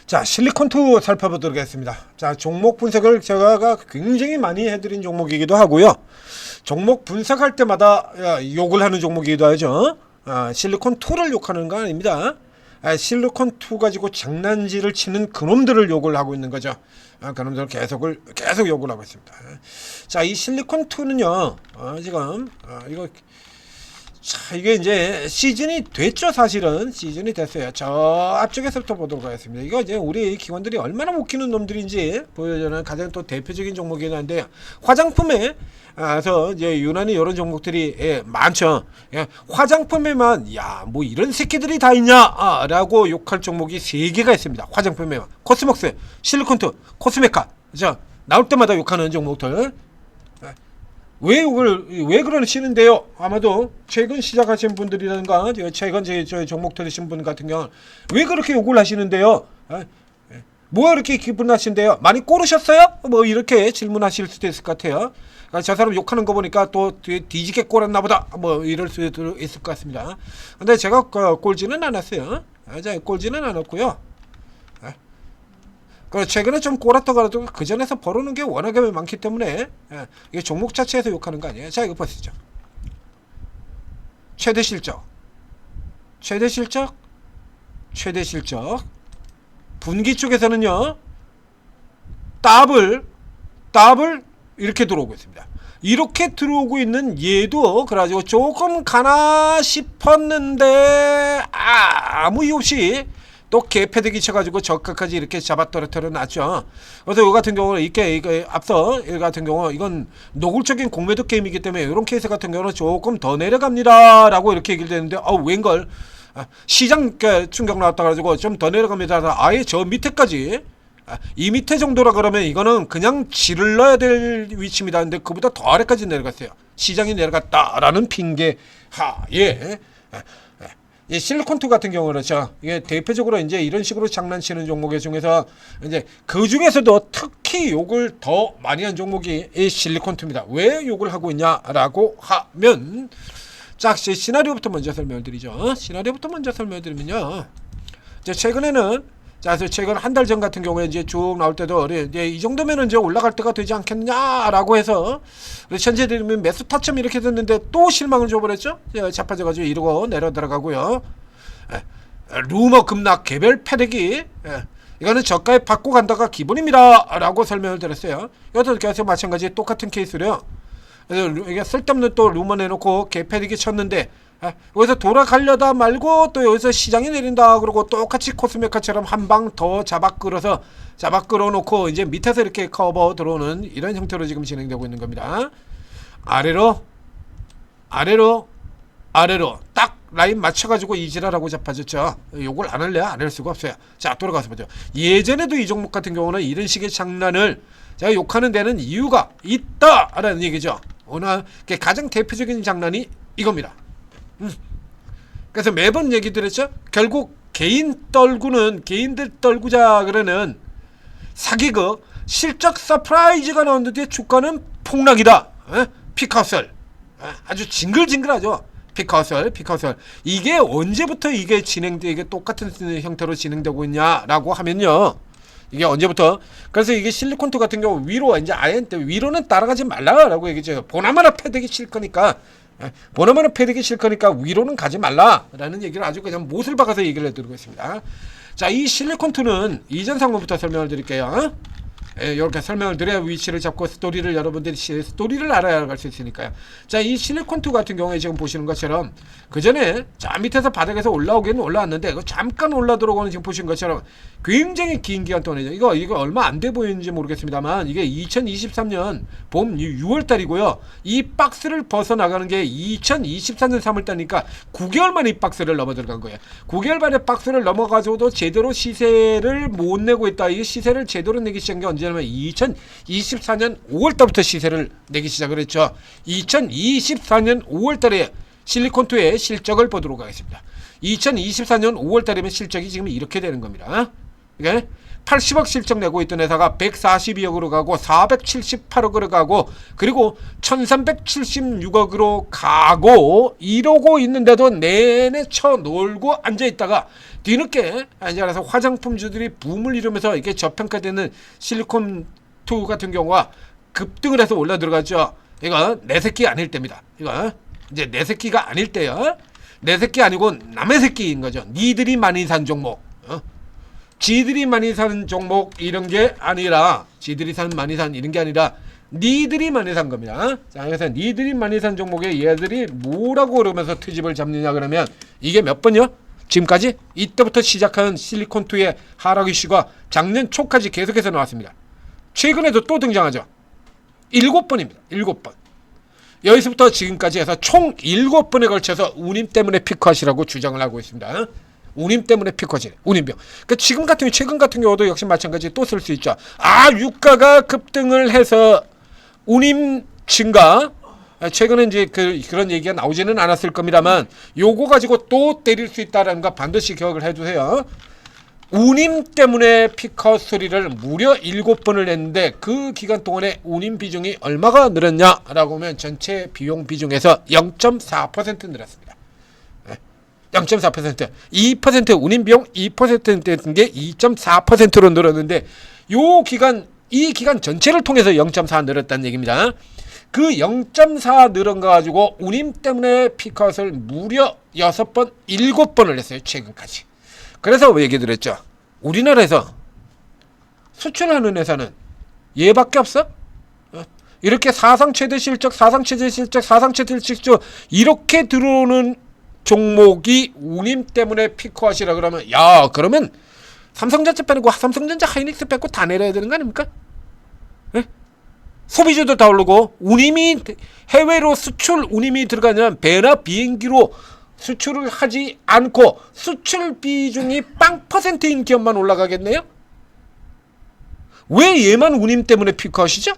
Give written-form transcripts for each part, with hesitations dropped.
자, 실리콘2 살펴보도록 하겠습니다. 자, 종목 분석을 제가 굉장히 많이 해드린 종목이기도 하고요. 종목 분석할 때마다 욕을 하는 종목이기도 하죠. 실리콘2를 욕하는 거 아닙니다. 실리콘2 가지고 장난질을 치는 그놈들을 욕을 하고 있는 거죠. 그놈들을 계속 욕을 하고 있습니다. 자, 이 실리콘2는요, 지금, 이게 이제 시즌이 됐죠. 사실은 시즌이 됐어요. 저 앞쪽에서부터 보도록 하겠습니다. 이거 이제 우리 기관들이 얼마나 웃기는 놈들인지 보여주는 가장 또 대표적인 종목이긴 한데, 화장품에 서 이제 유난히 이런 종목들이 많죠. 화장품에만 뭐 이런 새끼들이 다 있냐 라고 욕할 종목이 3개가 있습니다. 화장품에만 코스목스, 실리콘2, 코스메카. 자, 나올 때마다 욕하는 종목들. 왜 그러시는데요? 아마도 최근 시작하신 분들이라든가 최근 저희 종목 들으신 분 같은 경우는 왜 그렇게 욕을 하시는데요? 뭐가 그렇게 기분 나신데요? 많이 꼬르셨어요? 뭐 이렇게 질문하실 수도 있을 것 같아요. 저 사람 욕하는 거 보니까 또 뒤지게 꼬랐나 보다, 뭐 이럴 수도 있을 것 같습니다. 근데 제가 꼴지는 않았어요. 꼴지는 않았고요. 최근에 좀 꼬랐다가도 그 전에서 벌어놓은 게 워낙에 많기 때문에 이게 종목 자체에서 욕하는 거 아니에요. 자, 이거 보시죠. 최대 실적 분기 쪽에서는요, 더블 이렇게 들어오고 있습니다. 이렇게 들어오고 있는 얘도 그래가지고 조금 가나 싶었는데 아무 이유 없이 또 개패대기 쳐가지고 저가까지 이렇게 잡아떨어뜨려 놨죠. 그래서 이 같은 경우는 이게 앞서 이 같은 경우 이건 노골적인 공매도 게임이기 때문에 이런 케이스 같은 경우는 조금 더 내려갑니다 라고 이렇게 얘기를 했는데 웬걸 시장 충격 나왔다 가지고 좀 더 내려갑니다. 아예 저 밑에까지, 이 밑에 정도라 그러면 이거는 그냥 질을 넣어야 될 위치입니다. 근데 그보다 더 아래까지 내려갔어요. 시장이 내려갔다라는 핑계 하에 이 실리콘2 같은 경우는 그렇죠. 이게 대표적으로 이제 이런 식으로 장난치는 종목 중에서 이제 그 중에서도 특히 욕을 더 많이 한 종목이 이 실리콘2입니다. 왜 욕을 하고 있냐라고 하면, 자, 시나리오부터 먼저 설명드리죠. 시나리오부터 먼저 설명드리면요, 이제 최근에는, 자, 최근 한 달 전 같은 경우에 이제 쭉 나올 때도 이제 이 정도면은 이제 올라갈 때가 되지 않겠느냐라고 해서 현재되면 매수 타점 이렇게 됐는데 또 실망을 줘버렸죠. 자빠져가지고 이러고 내려 들어가고요. 루머 급락 개별 패대기, 이거는 저가에 받고 간다가 기본입니다라고 설명을 드렸어요. 이것도 계속 마찬가지 똑같은 케이스로요. 그래서 이게 쓸데없는 또 루머 내놓고 개패대기 쳤는데, 여기서 돌아가려다 말고 또 여기서 시장이 내린다 그러고 똑같이 코스메카처럼 한 방 더 잡아 끌어놓고 이제 밑에서 이렇게 커버 들어오는 이런 형태로 지금 진행되고 있는 겁니다. 아래로 딱 라인 맞춰가지고 이지라라고 잡아줬죠. 요걸 안 할래야 안 할 수가 없어요. 자, 돌아가서 보죠. 예전에도 이 종목 같은 경우는 이런 식의 장난을 제가 욕하는 데는 이유가 있다라는 얘기죠. 오늘 가장 대표적인 장난이 이겁니다. 그래서 매번 얘기 드렸죠. 결국 개인들 떨구자 그러는 사기극, 실적 서프라이즈가 나왔는데 주가는 폭락이다. 피카설, 아주 징글징글하죠. 피카설. 이게 언제부터 이게 똑같은 형태로 진행되고 있냐라고 하면요, 이게 언제부터? 그래서 이게 실리콘2 같은 경우 위로 이제 아예 위로는 따라가지 말라라고 얘기죠. 보나마나 패대기 칠 거니까. 보나마나 패대기 칠 거니까 위로는 가지 말라라는 얘기를 아주 그냥 못을 박아서 얘기를 해드리고 있습니다. 자, 이 실리콘2는 이전 상황부터 설명을 드릴게요. 이렇게 설명을 드려야 위치를 잡고 스토리를 여러분들이 스토리를 알아야 갈 수 있으니까요. 자, 이 실리콘2 같은 경우에 지금 보시는 것처럼 그 전에 저 밑에서 바닥에서 올라오기는 올라왔는데 잠깐 올라 들어오는 지금 보시는 것처럼 굉장히 긴 기간 동안이죠. 이거 얼마 안 돼 보이는지 모르겠습니다만 이게 2023년 봄 6월달이고요. 이 박스를 벗어나가는 게 2024년 3월달이니까 9개월 만에 이 박스를 넘어 들어간 거예요. 9개월 만에 박스를 넘어가지고도 제대로 시세를 못 내고 있다. 이 시세를 제대로 내기 시작한 게 언제냐면 2024년 5월달부터 시세를 내기 시작을 했죠. 2024년 5월달에 실리콘2의 실적을 보도록 하겠습니다. 2024년 5월달이면 실적이 지금 이렇게 되는 겁니다. 이게 80억 실적 내고 있던 회사가 142억으로 가고 478억으로 가고 그리고 1376억으로 가고 이러고 있는데도 내내 쳐놀고 앉아있다가 뒤늦게 이제 알아서 화장품주들이 붐을 이루면서 이게 저평가되는 실리콘2 같은 경우가 급등을 해서 올라 들어갔죠. 이거 내 새끼 아닐 때입니다. 이거 이제 내 새끼가 아닐 때요. 내 새끼 아니고 남의 새끼인 거죠. 니들이 많이 산 종목. 지들이 많이 사는 종목 이런 게 아니라 지들이 많이 산 이런 게 아니라 니들이 많이 산 겁니다. 자, 그래서 니들이 많이 산 종목에 얘들이 뭐라고 그러면서 트집을 잡느냐 그러면 이게 몇 번이요? 지금까지 이때부터 시작한 실리콘2의 하락 이슈가 작년 초까지 계속해서 나왔습니다. 최근에도 또 등장하죠. 7번입니다. 7번. 여기서부터 지금까지 해서 총 7번에 걸쳐서 운임 때문에 피크하시라고 주장을 하고 있습니다. 운임 때문에 피커지 운임병. 그러니까 지금 같은 경우 최근 같은 경우도 역시 마찬가지 또 쓸 수 있죠. 유가가 급등을 해서 운임 증가. 최근에 이제 그런 얘기가 나오지는 않았을 겁니다만 요거 가지고 또 때릴 수 있다라는 거 반드시 기억을 해두세요. 운임 때문에 피커 소리를 무려 7번을 했는데 그 기간 동안에 운임 비중이 얼마가 늘었냐라고 하면 전체 비용 비중에서 0.4% 늘었습니다. 0.4% 2% 운임 비용 2%였던 게 2.4%로 늘었는데 이 기간 전체를 통해서 0.4 늘었다는 얘기입니다. 그 0.4 늘은 거 가지고 운임 때문에 피컷을 무려 6번 7번을 했어요. 최근까지. 그래서 얘기 드렸죠. 우리나라에서 수출하는 회사는 얘밖에 없어? 이렇게 사상 최대 실적 이렇게 들어오는 종목이 운임 때문에 피크하시라 그러면 그러면 삼성전자 빼고 삼성전자 하이닉스 빼고 다 내려야 되는 거 아닙니까? 네? 소비주도 다 오르고 운임이 해외로 수출 운임이 들어가면 배나 비행기로 수출을 하지 않고 수출 비중이 0%인 기업만 올라가겠네요? 왜 얘만 운임 때문에 피크하시죠?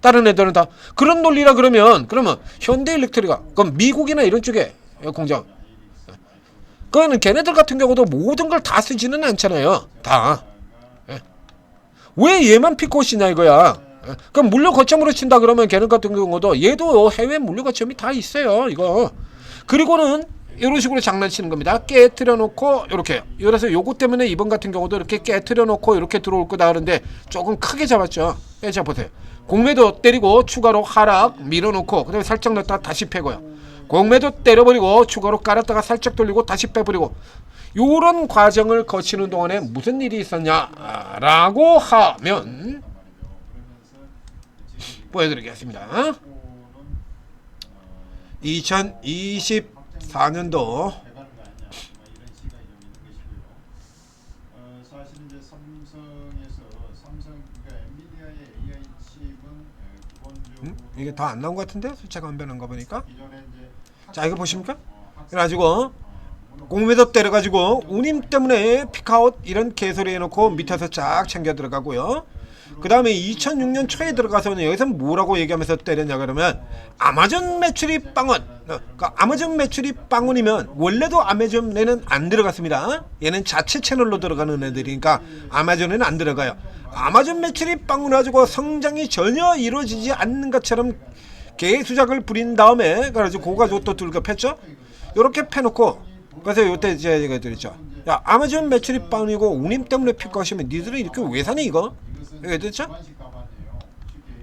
다른 애들은 다 그런 논리라 그러면 현대일렉트리가 그럼 미국이나 이런 쪽에 공장 그거는 걔네들 같은 경우도 모든 걸 다 쓰지는 않잖아요. 다. 왜 얘만 피크하시냐 이거야. 그럼 물류 거점으로 친다 그러면 걔네 같은 경우도 얘도 해외 물류 거점이 다 있어요. 이거. 그리고는 이런 식으로 장난치는 겁니다. 깨트려 놓고 이렇게. 그래서 요거 때문에 이번 같은 경우도 이렇게 깨트려 놓고 이렇게 들어올 거다 그러는데 조금 크게 잡았죠. 자 보세요. 공매도 때리고 추가로 하락 밀어놓고 그다음에 살짝 넣었다가 다시 패고요. 공매도 때려버리고 추가로 깔았다가 살짝 돌리고 다시 빼버리고 요런 과정을 거치는 동안에 무슨 일이 있었냐라고 하면 보여드리겠습니다. 2024년도 이게 다 안 나온 것 같은데 숫자가 안 변한 거 보니까. 자 이거 보십니까? 그래가지고 공매도 때려가지고 운임 때문에 피크아웃 이런 개소리 해놓고 밑에서 쫙 챙겨 들어가고요. 그 다음에 2006년 초에 들어가서는 여기서 뭐라고 얘기하면서 때렸냐 그러면 아마존 매출이 빵원. 그러니까 아마존 매출이 빵원이면 원래도 아마존에는 안 들어갔습니다. 얘는 자체 채널로 들어가는 애들이니까 아마존에는 안 들어가요. 아마존 매출이 빵원 가지고 성장이 전혀 이루어지지 않는 것처럼 개수작을 부린 다음에 그래가지고 그거 가지고 또 둘갑했죠. 요렇게 패놓고 그래서 요때 제가 드렸죠. 야 아마존 매출이 빵이고 운임 때문에 피크하시면 니들은 이렇게 왜 사니 이거? 이거 됐죠?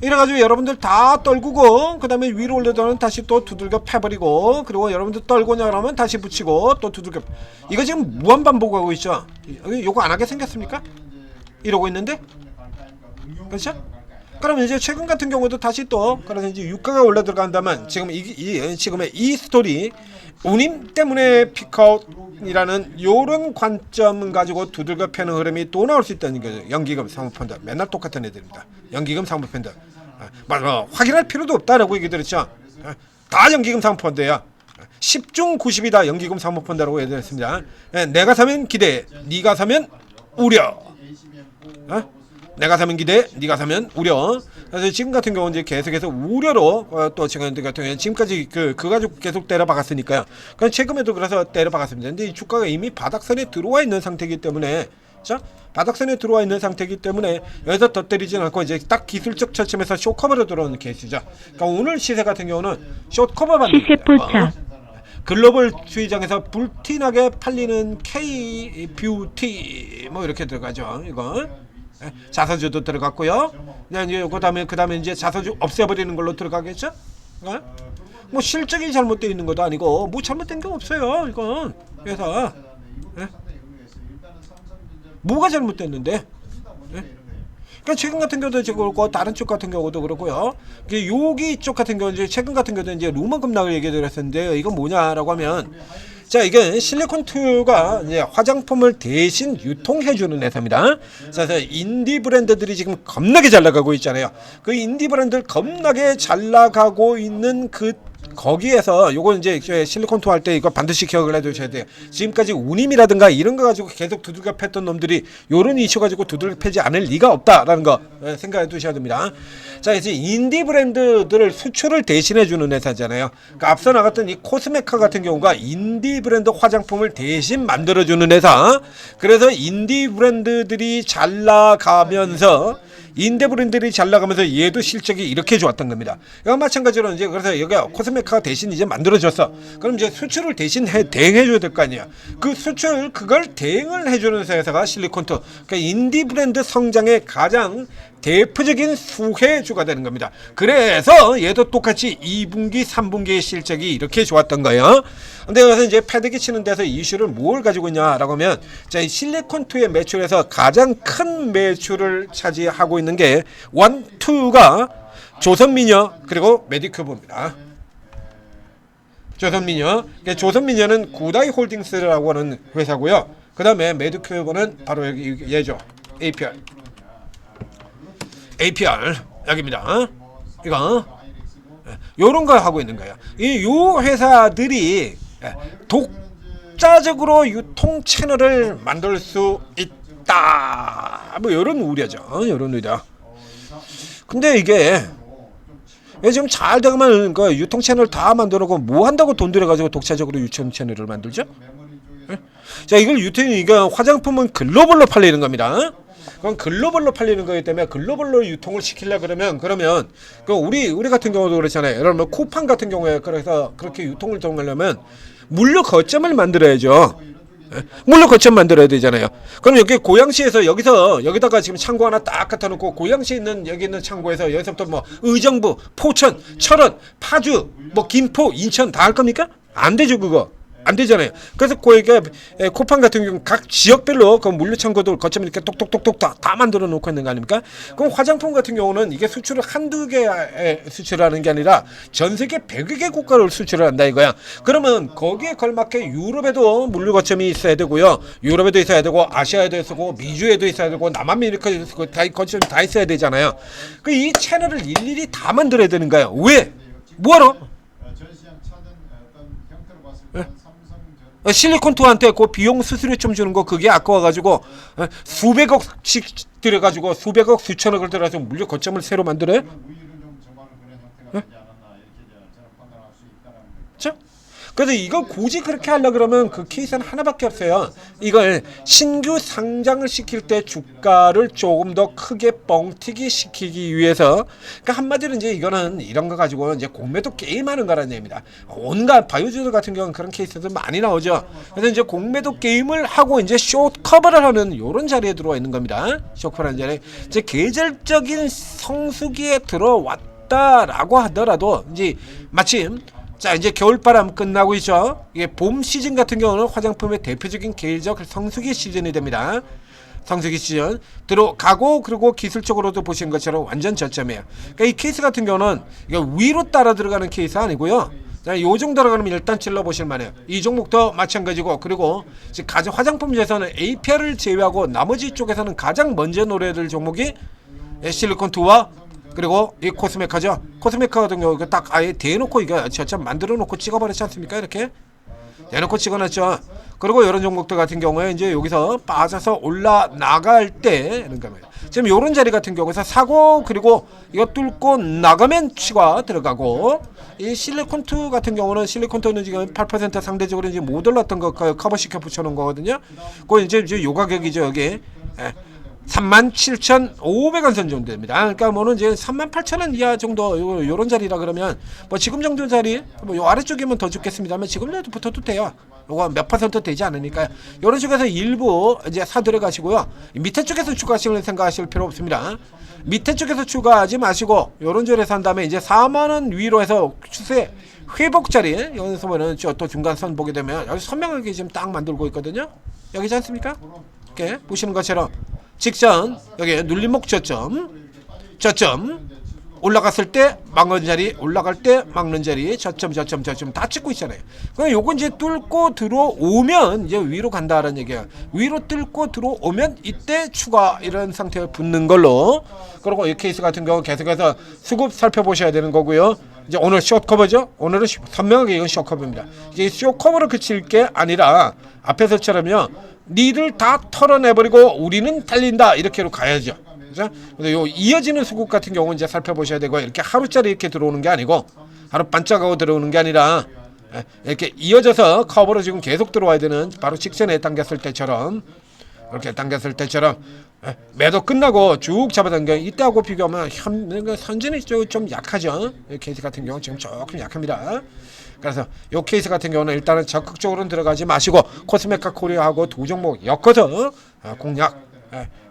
이래가지고 여러분들 다 떨구고 그 다음에 위로 올려다는 다시 또 두들겨 패버리고 그리고 여러분들 떨고냐 그러면 다시 붙이고 또 두들겨. 이거 지금 무한반복하고 있죠. 요거 안 하게 생겼습니까? 이러고 있는데 그렇죠? 그러면 이제 최근 같은 경우도 다시 또 그래서 이제 유가가 올라 들어간다면 지금 지금의 이 스토리 운임 때문에 피크아웃이라는 요런 관점 가지고 두들겨 패는 흐름이 또 나올 수 있다는 거죠. 연기금 사모펀드 맨날 똑같은 애들입니다. 연기금 사모펀드 맞아 확인할 필요도 없다라고 얘기 들었죠. 다 연기금 사모펀드야. 10중 90이다 연기금 사모펀드라고 얘기했습니다. 내가 사면 기대, 네가 사면 우려. 내가 사면 기대, 네가 사면 우려. 그래서 지금 같은 경우는 이제 계속해서 우려로 또 지금 같은 경우는 지금까지 그 가지고 계속 때려박았으니까요. 그냥 최근에도 그래서 때려박았습니다. 근데 이 주가가 이미 바닥선에 들어와 있는 상태이기 때문에 자, 바닥선에 들어와 있는 상태이기 때문에 여기서 덧때리진 않고 이제 딱 기술적 처침에서 숏커버로 들어오는 케이스죠. 그러니까 오늘 시세 같은 경우는 숏커버 받는 시세 포착. 글로벌 수의장에서 불티나게 팔리는 K 뷰티 뭐 이렇게 들어가죠. 이거 자서주도 들어갔고요. 이제 그다음에 이제 자서주 없애버리는 걸로 들어가겠죠. 뭐 실적이 잘못되어 있는 것도 아니고 뭐 잘못된 게 없어요. 이건 그래서 뭐가 잘못됐는데? 그러니까 최근 같은 경우도 그렇고 다른 쪽 같은 경우도 그렇고요. 여기 쪽 같은 경우 이제 최근 같은 경우도 이제 루머 급락을 얘기드렸었는데 이건 뭐냐라고 하면 자 이게 실리콘2가 이제 화장품을 대신 유통해주는 회사입니다. 그래서 인디 브랜드들이 지금 겁나게 잘 나가고 있잖아요. 그 인디 브랜드들 겁나게 잘 나가고 있는 그 거기에서 요거 이제 실리콘2 할 때 이거 반드시 기억을 해두셔야 돼요. 지금까지 운임이라든가 이런 거 가지고 계속 두들겨 팼던 놈들이 요런 이슈 가지고 두들겨 패지 않을 리가 없다라는 거 생각해 두셔야 됩니다. 자 이제 인디 브랜드들을 수출을 대신해 주는 회사잖아요. 그러니까 앞서 나갔던 이 코스메카 같은 경우가 인디 브랜드 화장품을 대신 만들어 주는 회사. 그래서 인디 브랜드들이 잘 나가면서 인디 브랜드들이 잘 나가면서 얘도 실적이 이렇게 좋았던 겁니다. 이거 마찬가지로 이제 그래서 여기가 코스메카가 대신 이제 만들어졌어. 그럼 이제 수출을 대신 대행해 줘야 될 거 아니야. 그 수출 그걸 대행을 해주는 회사가 실리콘2. 그러니까 인디 브랜드 성장의 가장 대표적인 수혜주가 되는 겁니다. 그래서 얘도 똑같이 2분기, 3분기의 실적이 이렇게 좋았던 거예요. 근데 여기서 이제 패대기 치는 데서 이슈를 뭘 가지고 있냐라고 하면 자, 이 실리콘2의 매출에서 가장 큰 매출을 차지하고 있는 게 1, 2가 조선미녀 그리고 메디큐브입니다. 조선미녀. 조선미녀는 구다이 홀딩스라고 하는 회사고요. 그 다음에 메디큐브는 바로 여기 얘죠. APR. APR 여기입니다. 이거 요런 거 하고 있는 거예요. 요 회사들이 독자적으로 유통 채널을 만들 수 있다. 뭐 요런 우려죠. 요런 우려. 근데 이게 지금 잘 되면 그 유통 채널 다 만들어놓고 뭐 한다고 돈 들여가지고 독자적으로 유통 채널을 만들죠? 자 이걸 이거 화장품은 글로벌로 팔리는 겁니다. 그럼 글로벌로 팔리는 거기 때문에 글로벌로 유통을 시키려 그러면 그 우리 같은 경우도 그렇잖아요. 여러분 쿠팡 같은 경우에 그래서 그렇게 유통을 통하려면 물류 거점을 만들어야죠. 물류 거점 만들어야 되잖아요. 그럼 여기 고양시에서 여기다가 지금 창고 하나 딱 갖다 놓고 고양시에 있는 여기 있는 창고에서 여기서부터 뭐 의정부, 포천, 철원, 파주, 뭐 김포, 인천 다 할 겁니까? 안 되죠 그거. 안 되잖아요. 그래서 쿠팡 같은 경우 각 지역별로 그 물류 창고들 거점 이렇게 똑똑똑똑 다 만들어 놓고 있는 거 아닙니까? 그럼 화장품 같은 경우는 이게 수출을 한두 개 수출하는 게 아니라 전 세계 100여 개 국가를 수출을 한다 이거야. 그러면 거기에 걸맞게 유럽에도 물류 거점이 있어야 되고요. 유럽에도 있어야 되고 아시아에도 있고 미주에도 있어야 되고 남아메리카에도 있고 다 거점이 다 있어야 되잖아요. 그 이 채널을 일일이 다 만들어야 되는 거예요. 왜? 뭐하러? 실리콘2한테 그 비용 수수료 좀 주는 거 그게 아까워가지고 수백억씩 들여가지고 수백억 수천억을 들여서 물류 거점을 새로 만들어요? 그렇죠? 그래서 이걸 굳이 그렇게 하려 그러면 그 케이스는 하나밖에 없어요. 이걸 신규 상장을 시킬 때 주가를 조금 더 크게 뻥튀기 시키기 위해서, 그러니까 한마디로 이제 이거는 이런 거 가지고 이제 공매도 게임하는 거라는 얘기입니다. 온갖 바이오주들 같은 경우는 그런 케이스들 많이 나오죠. 그래서 이제 공매도 게임을 하고 이제 숏 커버를 하는 이런 자리에 들어와 있는 겁니다. 숏 커버라는 자리. 이제 계절적인 성수기에 들어왔다라고 하더라도 이제 마침 자 이제 겨울바람 끝나고 있죠. 이게 봄 시즌 같은 경우는 화장품의 대표적인 계절적 성수기 시즌이 됩니다. 성수기 시즌 들어가고 그리고 기술적으로도 보시는 것처럼 완전 저점이에요. 그러니까 이 케이스 같은 경우는 이거 위로 따라 들어가는 케이스 아니고요. 자, 요 정도로 가면 일단 찔러 보실 만해요. 이 종목도 마찬가지고 그리고 가장 화장품에서는 APR을 제외하고 나머지 쪽에서는 가장 먼저 노래될 종목이 실리콘2와 그리고 이 코스메카죠. 코스메카 같은 경우 딱 아예 대놓고 이거 저점 만들어 놓고 찍어버렸지 않습니까? 이렇게 대놓고 찍어놨죠. 그리고 이런 종목들 같은 경우에 이제 여기서 빠져서 올라 나갈 때 그러니까 지금 이런 자리 같은 경우에서 사고 그리고 이거 뚫고 나가면 추가 들어가고 이 실리콘2 같은 경우는 실리콘2는 지금 8% 상대적으로 이제 못 올랐던 거 커버시켜 붙여놓은 거거든요. 그거 이제 요 가격이죠 여기. 37,500원 선 정도 됩니다. 그러니까 뭐는 이제 38,000원 이하 정도 요런 자리라 그러면 뭐 지금 정도 자리 뭐 요 아래쪽이면 더 죽겠습니다만 지금이라도 붙어도 돼요. 요거 몇 퍼센트 되지 않으니까요. 요런 식에서 일부 이제 사들여 가시고요. 밑에 쪽에서 추가하시는 생각하실 필요 없습니다. 밑에 쪽에서 추가하지 마시고 요런 자리에서 한 다음에 이제 4만원 위로 해서 추세 회복 자리 여기서 보면 또 중간 선 보게 되면 여기 선명하게 지금 딱 만들고 있거든요. 여기지 않습니까? 이렇게 보시는 것처럼 직전 여기 눌림목 저점 올라갔을 때 막는 자리 올라갈 때 막는 자리 저점 다 찍고 있잖아요. 그럼 요거 이제 뚫고 들어오면 이제 위로 간다라는 얘기야. 위로 뚫고 들어오면 이때 추가 이런 상태에 붙는 걸로. 그리고 이 케이스 같은 경우 계속해서 수급 살펴보셔야 되는 거고요. 이제 오늘 숏커버죠. 오늘은 선명하게 이건 숏커버입니다. 이제 숏커버로 그칠 게 아니라 앞에서처럼요. 니들 다 털어내버리고 우리는 달린다 이렇게로 가야죠. 그죠? 근데 요 이어지는 수급 같은 경우는 이제 살펴보셔야 되고 이렇게 하루짜리 이렇게 들어오는 게 아니고 하루 반짝하고 들어오는 게 아니라 이렇게 이어져서 커버로 지금 계속 들어와야 되는 바로 직전에 당겼을 때처럼 이렇게 당겼을 때처럼 매도 끝나고 쭉 잡아당겨 이때하고 비교하면 현진이 좀 약하죠. 이 케이스 같은 경우 지금 조금 약합니다. 그래서 이 케이스 같은 경우는 일단은 적극적으로는 들어가지 마시고 코스메카 코리아하고 두 종목 엮어서 공략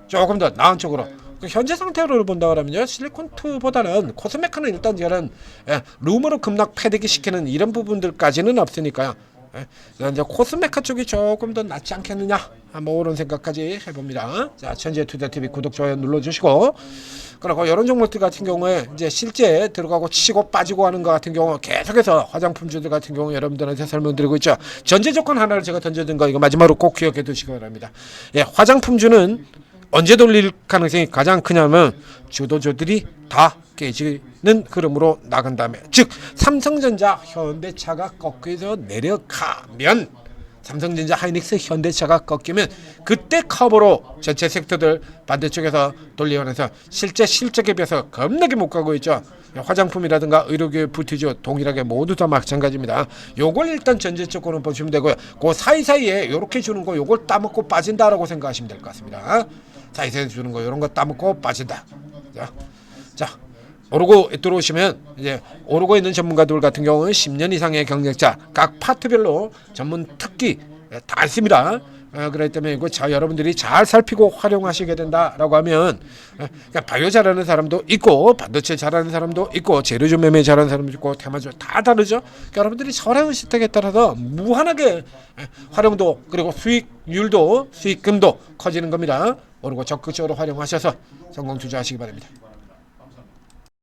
조금 더 나은 쪽으로 현재 상태로 본다 그러면요 실리콘2보다는 코스메카는 일단 저는 룸으로 급락 패대기 시키는 이런 부분들까지는 없으니까요. 이제 코스메카 쪽이 조금 더 낫지 않겠느냐 뭐 그런 생각까지 해봅니다. 자, 천재 투자TV 구독 좋아요 눌러주시고 그리고 이런 종목들 같은 경우에 이제 실제 들어가고 치고 빠지고 하는 것 같은 경우 계속해서 화장품주들 같은 경우 여러분들한테 설명드리고 있죠. 전제 조건 하나를 제가 던져둔 거 이거 마지막으로 꼭 기억해 두시기 바랍니다. 화장품주는 언제 돌릴 가능성이 가장 크냐면 주도주들이 다 깨지는 흐름으로 나간 다음에 즉 삼성전자 현대차가 꺾여서 내려가면 삼성전자 하이닉스 현대차가 꺾이면 그때 커버로 전체 섹터들 반대쪽에서 돌리면서 실제 실적에 비해서 겁나게 못 가고 있죠. 화장품이라든가 의료기업 부티주 동일하게 모두 다 마찬가지입니다. 요걸 일단 전제적으로 보시면 되고요. 그 사이사이에 요렇게 주는 거 요걸 따먹고 빠진다라고 생각하시면 될 것 같습니다. 사이사이에 주는 거 이런 거 따먹고 빠진다. 자 오르고 들어오시면 이제 오르고 있는 전문가들 같은 경우는 10년 이상의 경력자 각 파트별로 전문 특기 다 있습니다. 그렇기 때문에 이거 여러분들이 잘 살피고 활용하시게 된다라고 하면 그러니까 바이오 잘하는 사람도 있고 반도체 잘하는 사람도 있고 재료주 매매 잘하는 사람도 있고 테마주 다 다르죠. 그러니까 여러분들이 설하는 시스템에 따라서 무한하게 활용도 그리고 수익률도 수익금도 커지는 겁니다. 오르고 적극적으로 활용하셔서 성공 투자하시기 바랍니다.